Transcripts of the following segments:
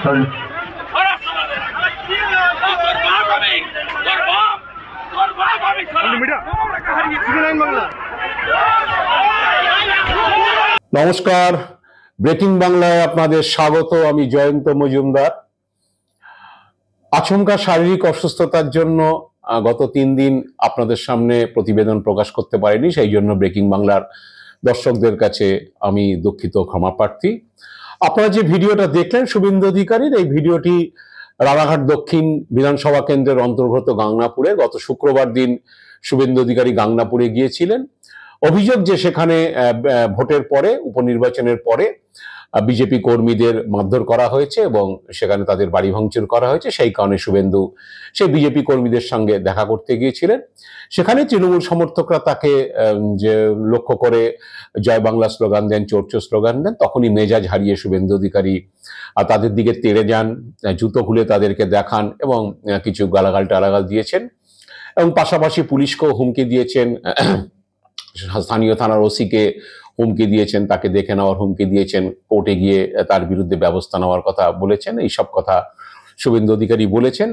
Sorry. নমস্কার, breaking বাংলায় আপনাদের স্বাগত। আমি জয়ন্ত মজুমদার। আচমকা শারীরিক অসুস্থতার জন্য গত 3 দিন আপনাদের সামনে প্রতিবেদন প্রকাশ করতে পারিনি, সেই জন্য ব্রেকিং বাংলার দর্শকদের কাছে আমি দুঃখিত, ক্ষমা প্রার্থী। আপনারা যে ভিডিওটা দেখলেন শুভেন্দু অধিকারীর, এই ভিডিওটি রানাঘাট দক্ষিণ বিধানসভা কেন্দ্রের অন্তর্গত গাংনাপুরে গত শুক্রবার দিন শুভেন্দু অধিকারী গাংনাপুরে গিয়েছিলেন। অভিযোগ যে সেখানে ভোটের পরে, উপনির্বাচনের পরে বিজেপি কর্মীদের মারধর করা হয়েছে এবং সেখানে তাদের বাড়ি ভাঙচুর করা হয়েছে। সেই কারণে শুভেন্দু সেই বিজেপি কর্মীদের সঙ্গে দেখা করতে গিয়েছিলেন। সেখানে তৃণমূল সমর্থকরা তাকে যে লক্ষ্য করে জয় বাংলা স্লোগান দেন, চোরচোর স্লোগান দেন। তখনই মেজাজ হারিয়ে শুভেন্দু অধিকারী তাদের দিকে তেড়ে যান, জুতো খুলে তাদেরকে দেখান এবং কিছু গালাগাল টালাগাল দিয়েছেন এবং পাশাপাশি পুলিশকেও হুমকি দিয়েছেন, স্থানীয় থানার ওসিকে হুমকি দিয়েছেন, তাকে দেখে নেওয়ার হুমকি দিয়েছেন, কোর্টে গিয়ে তার বিরুদ্ধে ব্যবস্থা নেওয়ার কথা বলেছেন। এইসব কথা শুভেন্দু অধিকারী বলেছেন।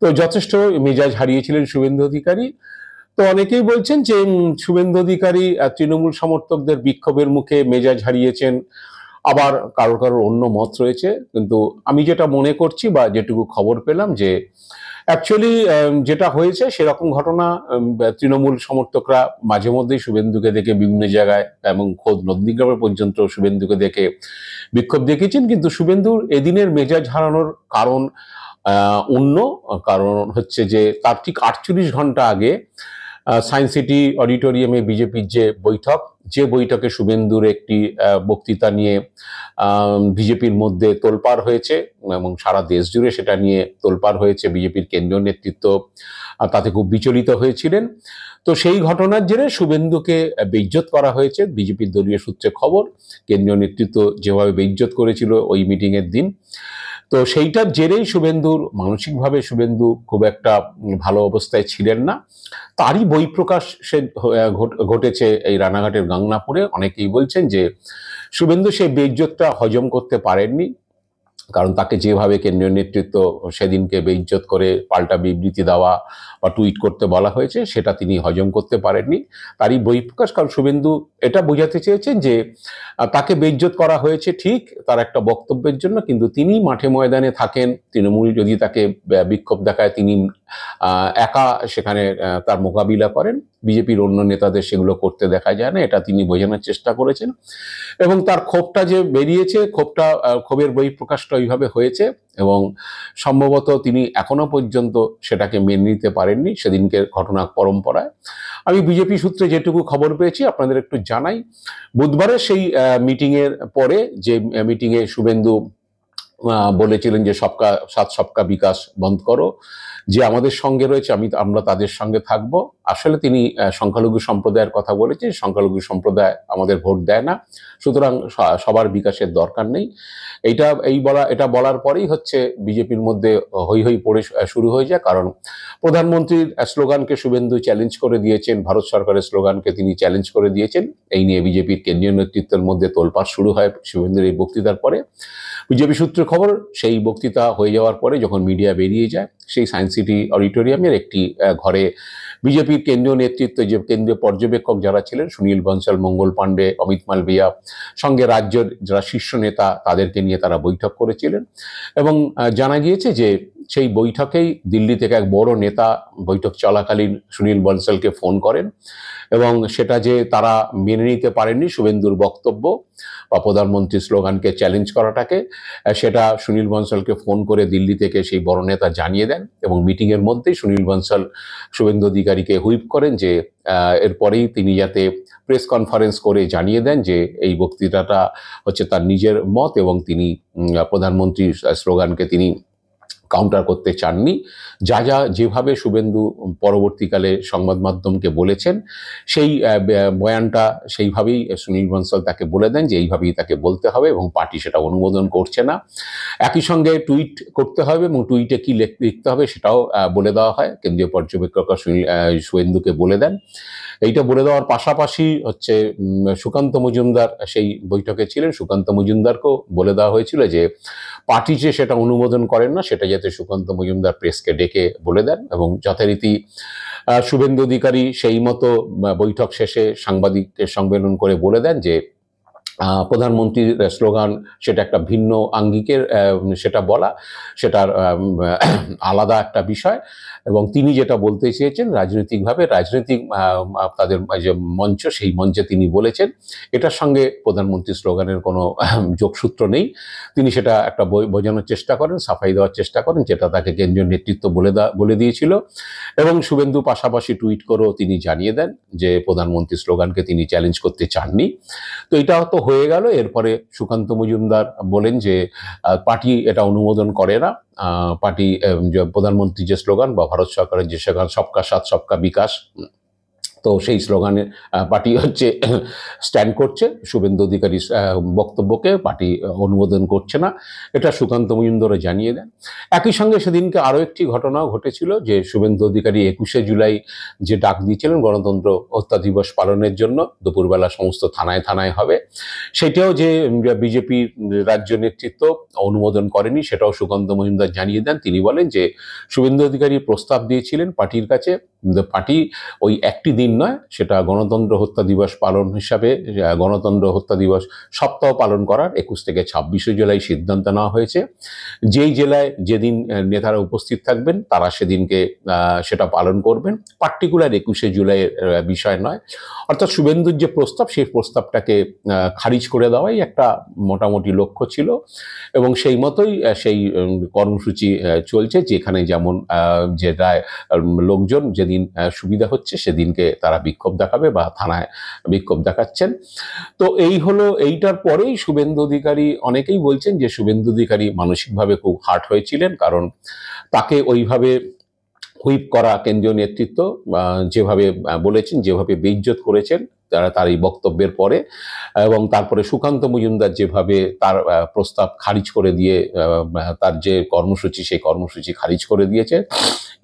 তো যথেষ্ট মেজাজ হারিয়েছিলেন শুভেন্দু অধিকারী। তো অনেকেই বলছেন যে শুভেন্দু অধিকারী তৃণমূল সমর্থকদের বিক্ষোভের মুখে মেজাজ হারিয়েছেন, আবার কারোর কারোর অন্য মত রয়েছে। কিন্তু আমি যেটা মনে করছি বা যেটুকু খবর পেলাম, যে অ্যাকচুয়ালি যেটা হয়েছে সেরকম ঘটনা তৃণমূল সমর্থকরা মাঝে মধ্যেই শুভেন্দুকে দেখে বিভিন্ন জায়গায় এবং খোদ নন্দীগ্রামে পর্যন্ত শুভেন্দুকে দেখে বিক্ষোভ দেখিয়েছেন। কিন্তু শুভেন্দুর এদিনের মেজাজ হারানোর কারণ অন্য। কারণ হচ্ছে যে তার ঠিক 48 ঘন্টা আগে সায়েন্স সিটি অডিটোরিয়ামে বিজেপির যে বৈঠক, যে বৈঠকে শুভেন্দুর একটি বক্তৃতা নিয়ে বিজেপির মধ্যে তোলপাড় হয়েছে এবং সারা দেশ জুড়ে সেটা নিয়ে তোলপাড় হয়েছে। বিজেপির কেন্দ্রীয় নেতৃত্ব তাতে খুব বিচলিত হয়েছিলেন। তো সেই ঘটনার জেরে শুভেন্দুকে বেইজ্জত করা হয়েছে। বিজেপির দলীয় সূত্রে খবর, কেন্দ্রীয় নেতৃত্ব যেভাবে বেইজ্জত করেছিল ওই মিটিংয়ের দিন, তো সেইটার জেরেই শুভেন্দুর মানসিকভাবে শুভেন্দু খুব একটা ভালো অবস্থায় ছিলেন না। তারই বহিঃপ্রকাশ সে ঘটেছে এই রানাঘাটের গাংনাপুরে। অনেকেই বলছেন যে শুভেন্দু সেই বেইজ্জতটা হজম করতে পারেননি, কারণ তাকে যেভাবে কেন্দ্রীয় নেতৃত্ব সেদিনকে বেইজ্জত করে পাল্টা বিবৃতি দেওয়া বা টুইট করতে বলা হয়েছে, সেটা তিনি হজম করতে পারেননি। তারই বহিঃপ্রকাশ। কারণ শুভেন্দু এটা বোঝাতে চেয়েছেন যে তাকে বেইজ্জত করা হয়েছে ঠিক তার একটা বক্তব্যের জন্য, কিন্তু তিনি মাঠে ময়দানে থাকেন। তৃণমূল যদি তাকে বিক্ষোভ দেখায়, তিনি একা সেখানে তার মোকাবিলা করেন। বিজেপির অন্য নেতাদের সেগুলো করতে দেখা যায় না, এটা তিনি বোঝানোর চেষ্টা করেছেন। এবং তার ক্ষোভটা যে বেরিয়েছে, ক্ষোভের বহিঃপ্রকাশটা ওইভাবে হয়েছে এবং সম্ভবত তিনি এখনো পর্যন্ত সেটাকে মেনে নিতে পারেননি সেদিনকে ঘটনা পরম্পরায়। আমি বিজেপি সূত্রে যেটুকু খবর পেয়েছি আপনাদের একটু জানাই। বুধবারের সেই মিটিংয়ের পরে, যে মিটিংয়ে শুভেন্দু বলেছিলেন যে সবকা সাথ সবকা বিকাশ বন্ধ করো, যে আমাদের সঙ্গে রয়েছে আমরা তাদের সঙ্গে থাকব। আসলে তিনি সংখ্যালঘু সম্প্রদায়ের কথা বলেছেন। সংখ্যালঘু সম্প্রদায় আমাদের ভোট দেয় না, সুতরাং সবার বিকাশের দরকার নেই। এটা বলার পরেই হচ্ছে বিজেপির মধ্যে হৈ হৈ পড়ে শুরু হয়ে যায়। কারণ প্রধানমন্ত্রীর স্লোগানকে শুভেন্দু চ্যালেঞ্জ করে দিয়েছেন, ভারত সরকারের স্লোগানকে তিনি চ্যালেঞ্জ করে দিয়েছেন। এই নিয়ে বিজেপির কেন্দ্রীয় নেতৃত্বের মধ্যে তোলপাড় শুরু হয় শুভেন্দুর এই বক্তৃতার পরে। বিজেপি সূত্রে খবর, সেই বক্তৃতা হয়ে যাওয়ার পরে যখন মিডিয়া বেরিয়ে যায়, সেই সায়েন্স সিটি অডিটোরিয়ামের একটি ঘরে বিজেপির কেন্দ্রীয় নেতৃত্ব, যে কেন্দ্রীয় পর্যবেক্ষক যারা ছিলেন, সুনীল বনসাল, মঙ্গল পাণ্ডে, অমিত মালভিয়া, সঙ্গে রাজ্যের যারা শীর্ষ নেতা, তাদেরকে নিয়ে তারা বৈঠক করেছিলেন। এবং জানা গিয়েছে যে সেই বৈঠকেই দিল্লি থেকে এক বড় নেতা বৈঠক চলাকালীন সুনীল বনসালকে ফোন করেন এবং সেটা যে তারা মেনে নিতে পারেননি শুভেন্দুর বক্তব্য বা প্রধানমন্ত্রীর স্লোগানকে চ্যালেঞ্জ করাটাকে, সেটা সুনীল বনসালকে ফোন করে দিল্লি থেকে সেই বড় নেতা জানিয়ে দেন। এবং মিটিংয়ের মধ্যেই সুনীল বনসাল শুভেন্দু অধিকারীকে হুইপ করেন যে এরপরেই তিনি যাতে প্রেস কনফারেন্স করে জানিয়ে দেন যে এই বক্তৃতাটা হচ্ছে তার নিজের মত এবং তিনি প্রধানমন্ত্রীর স্লোগানকে তিনি কাউন্টার করতে চাননি। যেভাবে শুভেন্দু পরবর্তীকালে সংবাদ মাধ্যমকে বলেছেন, সেই বয়ানটা সেইভাবেই সুনীল বনসাল তাকে বলে দেন যে এইভাবেই তাকে বলতে হবে এবং পার্টি সেটা অনুমোদন করছে না। একই সঙ্গে টুইট করতে হবে এবং টুইটে কি লিখতে হবে সেটাও বলে দেওয়া হয়। কেন্দ্রীয় পর্যবেক্ষক শুভেন্দুকে বলে দেন এইটা বলে দেওয়ার পাশাপাশি হচ্ছে সুকান্ত মজুমদার সেই বৈঠকে ছিলেন। সুকান্ত মজুমদারকেও বলে দেওয়া হয়েছিল যে পার্টি যে সেটা অনুমোদন করেন না সেটা যাতে সুকান্ত মজুমদার প্রেসকে ডেকে বলে দেন, এবং যথারীতি শুভেন্দু অধিকারী সেই মতো বৈঠক শেষে সাংবাদিকদের সম্মেলন করে বলে দেন যে প্রধানমন্ত্রীর স্লোগান সেটা একটা ভিন্ন আঙ্গিকের সেটা বলা, সেটার আলাদা একটা বিষয়, এবং তিনি যেটা বলতে চেয়েছেন রাজনৈতিকভাবে রাজনৈতিক তাদের যে মঞ্চ সেই মঞ্চে তিনি বলেছেন এটার সঙ্গে প্রধানমন্ত্রীর স্লোগানের কোনো যোগসূত্র নেই। তিনি সেটা একটা বোঝানোর চেষ্টা করেন, সাফাই দেওয়ার চেষ্টা করেন, যেটা তাকে কেন্দ্রীয় নেতৃত্ব বলে দিয়েছিল। এবং শুভেন্দু পাশাপাশি টুইট করেও তিনি জানিয়ে দেন যে প্রধানমন্ত্রীর স্লোগানকে তিনি চ্যালেঞ্জ করতে চাননি। তো এটা তো হয়ে গেল। এরপরে সুকান্ত মজুমদার বলেন যে পার্টি এটা অনুমোদন করে না। পার্টি প্রধানমন্ত্রী যে স্লোগান বা ভারত সরকারের যে স্লোগান সবকা সাথ সবকা বিকাশ, তো সেই স্লোগানে পার্টি হচ্ছে স্ট্যান্ড করছে। শুভেন্দু অধিকারী বক্তব্যকে পার্টি অনুমোদন করছে না, এটা সুকান্ত মজুমদারও জানিয়ে দেন। একই সঙ্গে সেদিনকে আরও একটি ঘটনাও ঘটেছিল যে শুভেন্দু অধিকারী 21শে জুলাই যে ডাক দিয়েছিলেন গণতন্ত্র হত্যা দিবস পালনের জন্য, দুপুরবেলা সমস্ত থানায় থানায় হবে, সেটাও যে বিজেপির রাজ্য নেতৃত্ব অনুমোদন করেনি সেটাও সুকান্ত মজুমদার জানিয়ে দেন। তিনি বলেন যে শুভেন্দু অধিকারী প্রস্তাব দিয়েছিলেন পার্টির কাছে, পার্টি ওই একটি দিন নয়, সেটা গণতন্ত্র হত্যা দিবস পালন হিসাবে গণতন্ত্র হত্যা দিবস সপ্তাহ পালন করার 21 থেকে 26শে জুলাই সিদ্ধান্ত নেওয়া হয়েছে। যেই জেলায় যেদিন নেতারা উপস্থিত থাকবেন তারা সেদিনকে সেটা পালন করবেন, পার্টিকুলার 21শে জুলাইয়ের বিষয় নয়। অর্থাৎ শুভেন্দুর যে প্রস্তাব সেই প্রস্তাবটাকে খারিজ করে দেওয়াই একটা মোটামুটি লক্ষ্য ছিল, এবং সেই মতোই সেই কর্মসূচি চলছে। যেখানে যেমন যে লোকজন যেদিন সুবিধা হচ্ছে সেদিনকে তারা বিক্ষোভ দেখাবে বা থানায় বিক্ষোভ দেখাচ্ছেন। তো এই হলো, এইটার পরেই শুভেন্দু অধিকারী, অনেকেই বলছেন যে শুভেন্দু অধিকারী মানসিকভাবে খুব হার্ট হয়েছিলেন, কারণ তাকে ওইভাবে হুইপ করা কেন্দ্রীয় নেতৃত্ব যেভাবে বলেছেন, যেভাবে বেইজ্জত করেছেন তার এই বক্তব্যের পরে, এবং তারপরে সুকান্ত মজুমদার যেভাবে তার প্রস্তাব খারিজ করে দিয়ে তার যে কর্মসূচি সেই কর্মসূচি খারিজ করে দিয়েছে,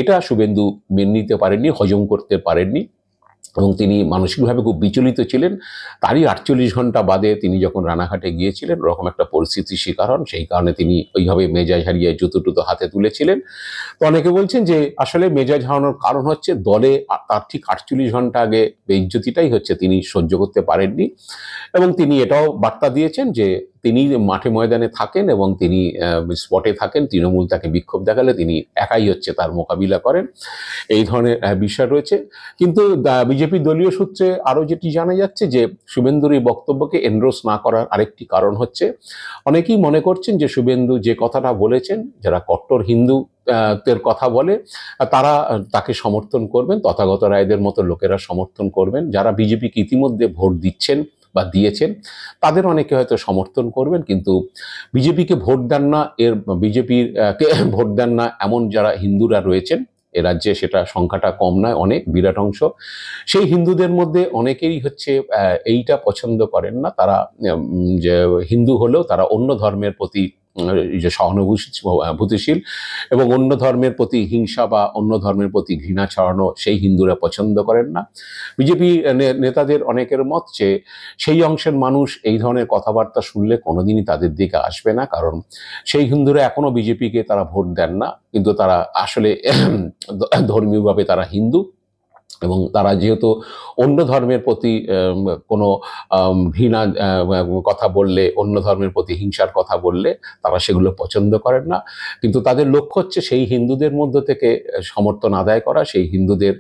এটা শুভেন্দু মেনে নিতে পারেননি, হজম করতে পারেননি, এবং তিনি মানসিকভাবে খুব বিচলিত ছিলেন। তারই 48 ঘন্টা বাদে তিনি যখন রানাঘাটে গিয়েছিলেন ওরকম একটা পরিস্থিতির শিকার হন, সেই কারণে তিনি ওইভাবে মেজাজ হারিয়ে জুতো টুতো হাতে তুলেছিলেন। তো অনেকে বলছেন যে আসলে মেজাজ হারানোর কারণ হচ্ছে দলে তার ঠিক 48 ঘন্টা আগে বেইজ্জতিটাই হচ্ছে তিনি সহ্য করতে পারেননি, এবং তিনি এটাও বার্তা দিয়েছেন যে তিনি মাঠে ময়দানে থাকেন এবং তিনি স্পটে থাকেন, তৃণমূল তাকে বিক্ষোভ দেখালে তিনি একাই হচ্ছে তার মোকাবিলা করেন, এই ধরনের বিষয় রয়েছে। কিন্তু বিজেপি দলীয় সূত্রে আরও যেটি জানা যাচ্ছে যে শুভেন্দুর এই বক্তব্যকে এনডোর্স না করার আরেকটি কারণ হচ্ছে অনেকেই মনে করছেন যে শুভেন্দু যে কথাটা বলেছেন, যারা কট্টর হিন্দু কথা বলে তারা তাকে সমর্থন করবেন, তথাগত রায়দের মতো লোকেরা সমর্থন করবেন, যারা বিজেপিকে ইতিমধ্যে ভোট দিচ্ছেন বা দিয়েছেন তাদের অনেকে হয়তো সমর্থন করবেন, কিন্তু বিজেপিকে ভোট দেন না, বিজেপির ভোট দেন না এমন যারা হিন্দুরা রয়েছেন এ রাজ্যে, সেটা সংখ্যাটা কম নয়, অনেক বিরাট অংশ, সেই হিন্দুদের মধ্যে অনেকেই হচ্ছে এইটা পছন্দ করেন না। তারা যে হিন্দু হলেও তারা অন্য ধর্মের প্রতি যে সহানুভূতিশীল এবং অন্য ধর্মের প্রতি হিংসা বা অন্য ধর্মের প্রতি ঘৃণা ছড়ানো সেই হিন্দুরা পছন্দ করেন না। বিজেপি নেতাদের অনেকের মত যে সেই অংশের মানুষ এই ধরনের কথাবার্তা শুনলে কোনোদিনই তাদের দিকে আসবে না, কারণ সেই হিন্দুরা এখনো বিজেপিকে তারা ভোট দেন না, কিন্তু তারা আসলে ধর্মীয়ভাবে তারা হিন্দু, এবং তারা যেহেতু অন্য ধর্মের প্রতি কোনো ঘৃণা কথা বললে, অন্য ধর্মের প্রতি হিংসার কথা বললে তারা সেগুলো পছন্দ করেন না, কিন্তু তাদের লক্ষ্য হচ্ছে সেই হিন্দুদের মধ্য থেকে সমর্থন আদায় করা, সেই হিন্দুদের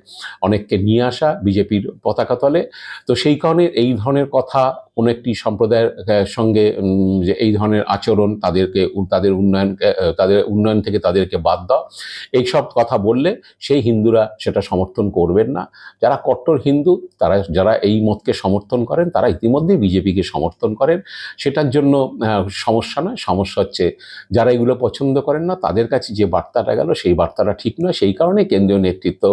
অনেককে নিয়ে আসা বিজেপির পতাকা তলে। তো সেই কারণে এই ধরনের কথা কোনো একটি সম্প্রদায়ের সঙ্গে যে এই ধরনের আচরণ, তাদের উন্নয়ন থেকে তাদেরকে বাদ দাও, এইসব কথা বললে সেই হিন্দুরা সেটা সমর্থন করবেন না। যারা কট্টর হিন্দু, যারা এই মতকে সমর্থন করেন তারা ইতিমধ্যেই বিজেপিকে সমর্থন করেন, সেটার জন্য সমস্যা নয়। সমস্যা হচ্ছে যারা এগুলো পছন্দ করেন না তাদের কাছে যে বার্তাটা গেল সেই বার্তাটা ঠিক নয়। সেই কারণে কেন্দ্রীয় নেতৃত্ব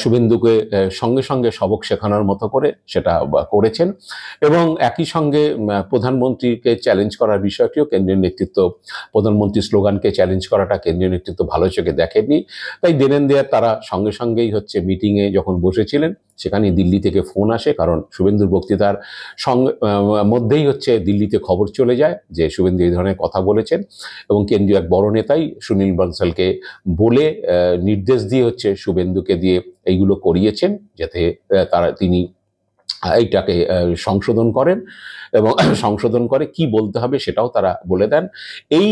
শুভেন্দুকে সঙ্গে সঙ্গে সবক শেখানোর মতো করে সেটা করেছেন, এবং একই সঙ্গে প্রধানমন্ত্রীকে চ্যালেঞ্জ করার বিষয়টিও কেন্দ্রীয় নেতৃত্ব, প্রধানমন্ত্রীর স্লোগানকে চ্যালেঞ্জ করাটা কেন্দ্রীয় নেতৃত্ব ভালো চোখে দেখেননি। তাই দেনেন দেয়ার তারা সঙ্গে সঙ্গেই হচ্ছে মিটিংয়ে যখন বসেছিলেন সেখানে দিল্লি থেকে ফোন আসে, কারণ শুভেন্দুর বক্তৃতার মধ্যেই হচ্ছে দিল্লিতে খবর চলে যায় যে শুভেন্দু এই ধরনের কথা বলেছেন, এবং কেন্দ্রীয় এক বড় নেতাই সুনীল বনসালকে বলে নির্দেশ দিয়ে হচ্ছে শুভেন্দুকে দিয়ে এইগুলো করিয়েছেন, যাতে তিনি এইটাকে সংশোধন করেন, এবং সংশোধন করে কি বলতে হবে সেটাও তারা বলে দেন। এই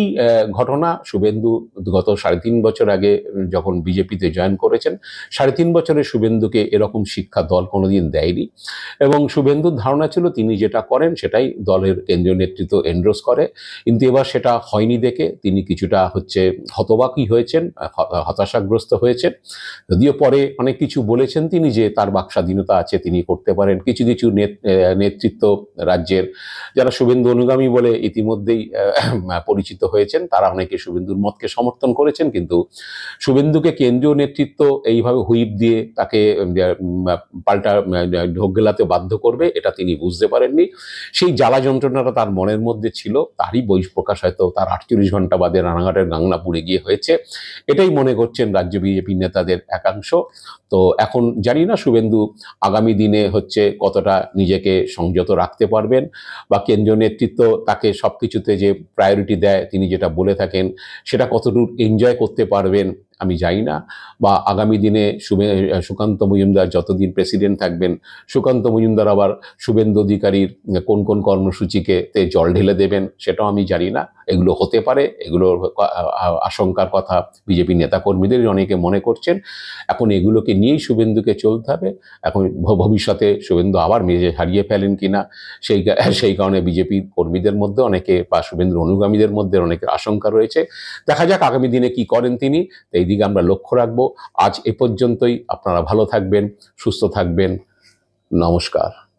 ঘটনা শুভেন্দু গত 3.5 বছর আগে যখন বিজেপিতে জয়েন করেছেন, 3.5 বছরে শুভেন্দুকে এরকম শিক্ষা দল কোনোদিন দেয়নি, এবং শুভেন্দুর ধারণা ছিল তিনি যেটা করেন সেটাই দলের কেন্দ্রীয় নেতৃত্ব এন্ডোর্স করে, কিন্তু এবার সেটা হয়নি দেখে তিনি কিছুটা হচ্ছে হতবাকই হয়েছেন, হতাশাগ্রস্ত হয়েছেন। যদিও পরে অনেক কিছু বলেছেন তিনি, যে তার বাক স্বাধীনতা আছে, তিনি করতে পারেন। কিছু কিছু নেতৃত্ব রাজ্যের যারা শুভেন্দু অনুগামী বলে ইতিমধ্যেই পরিচিত হয়েছেন, তারা অনেকে শুভেন্দুর মতকে সমর্থন করেছেন, কিন্তু শুভেন্দুকে কেন্দ্রীয় নেতৃত্ব এইভাবে হুইপ দিয়ে তাকে পাল্টা ঢোক গেলাতে বাধ্য করবে, এটা তিনি বুঝতে পারেননি। সেই জ্বালা যন্ত্রণাটা তার মনের মধ্যে ছিল, তারই বহিঃপ্রকাশ হয়তো তার 48 ঘন্টা বাদে রানাঘাটের গাংনাপুরে গিয়ে হয়েছে, এটাই মনে করছেন রাজ্য বিজেপি নেতাদের একাংশ। তো এখন জানি না শুভেন্দু আগামী দিনে হচ্ছে কতটা নিজেকে সংযত রাখতে পারবেন, বা কেন্দ্রীয় নেতৃত্ব তাকে সব কিছুতে যে প্রায়োরিটি দেয় তিনি যেটা বলে থাকেন সেটা কতটুকু এনজয় করতে পারবেন আমি জানি না, বা আগামী দিনে সুকান্ত মজুমদার যতদিন প্রেসিডেন্ট থাকবেন, সুকান্ত মজুমদার আবার শুভেন্দু অধিকারীর কোন কোন কর্মসূচিকে জল ঢেলে দেবেন সেটাও আমি জানি না। এগুলো হতে পারে, এগুলোর আশঙ্কার কথা বিজেপি নেতাকর্মীদের অনেকে মনে করছেন। এখন এগুলোকে নিয়েই শুভেন্দুকে চলতে হবে। এখন ভবিষ্যতে শুভেন্দু আবার মেজে হারিয়ে ফেলেন কিনা সেই কারণে বিজেপি কর্মীদের মধ্যে অনেকে, বা শুভেন্দুর অনুগামীদের মধ্যে অনেকের আশঙ্কা রয়েছে। দেখা যাক আগামী দিনে কি করেন তিনি, এই দিকে আমরা লক্ষ্য রাখবো। আজ এ পর্যন্তই। আপনারা ভালো থাকবেন, সুস্থ থাকবেন। নমস্কার।